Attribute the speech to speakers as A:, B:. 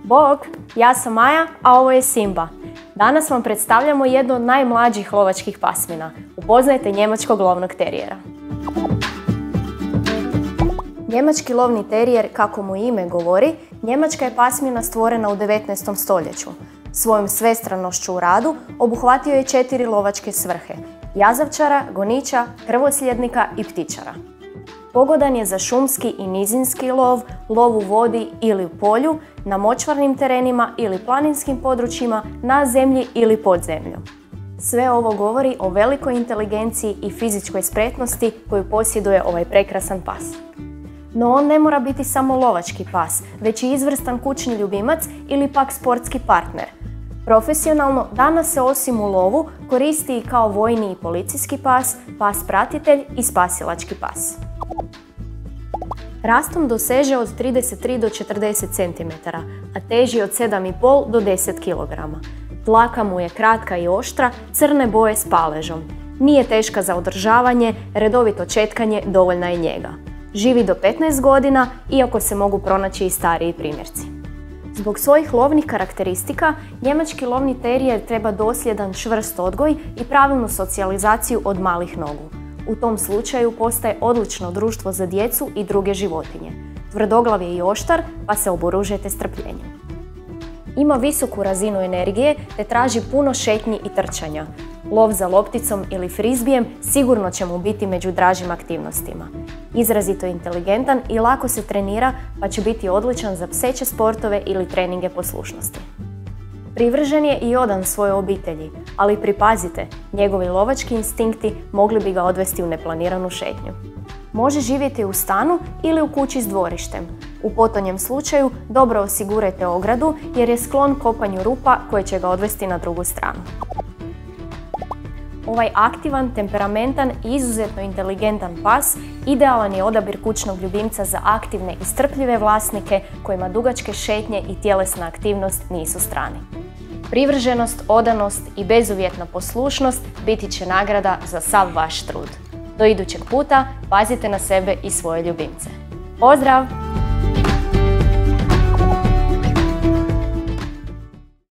A: Bog, ja sam Maja, a ovo je Simba. Danas vam predstavljamo jednu od najmlađih lovačkih pasmina. Upoznajte njemačkog lovnog terijera. Njemački lovni terijer, kako mu ime govori, njemačka je pasmina stvorena u 19. stoljeću. Svojom svestranošću u radu obuhvatio je 4 lovačke svrhe: jazavčara, goniča, krvosljednika i ptičara. Pogodan je za šumski i nizinski lov, lov u vodi ili u polju, na močvarnim terenima ili planinskim područjima, na zemlji ili pod zemljom. Sve ovo govori o velikoj inteligenciji i fizičkoj spretnosti koju posjeduje ovaj prekrasan pas. No on ne mora biti samo lovački pas, već i izvrstan kućni ljubimac ili pak sportski partner. Profesionalno danas se osim u lovu koristi i kao vojni i policijski pas, pas pratitelj i spasilački pas. Rastom doseže od 33 do 40 cm, a teži od 7,5 do 10 kg. Dlaka mu je kratka i oštra, crne boje s paležom. Nije teška za održavanje, redovito četkanje dovoljna je njega. Živi do 15 godina, iako se mogu pronaći i stariji primjerci. Zbog svojih lovnih karakteristika, njemački lovni terijer treba dosljedan čvrst odgoj i pravilnu socijalizaciju od malih nogu. U tom slučaju postaje odlično društvo za djecu i druge životinje. Tvrdoglav je i oštar, pa se oboružajte strpljenjem. Ima visoku razinu energije te traži puno šetnji i trčanja. Lov za lopticom ili frizbijem sigurno će mu biti među dražim aktivnostima. Izrazito inteligentan i lako se trenira, pa će biti odličan za pseće sportove ili treninge poslušnosti. Privržen je i odan svojoj obitelji, ali pripazite, njegovi lovački instinkti mogli bi ga odvesti u neplaniranu šetnju. Može živjeti u stanu ili u kući s dvorištem. U potonjem slučaju dobro osigurajte ogradu jer je sklon kopanju rupa koje će ga odvesti na drugu stranu. Ovaj aktivan, temperamentan i izuzetno inteligentan pas idealan je odabir kućnog ljubimca za aktivne i strpljive vlasnike kojima dugačke šetnje i tjelesna aktivnost nisu strani. Privrženost, odanost i bezuvjetna poslušnost biti će nagrada za sav vaš trud. Do idućeg puta pazite na sebe i svoje ljubimce. Pozdrav!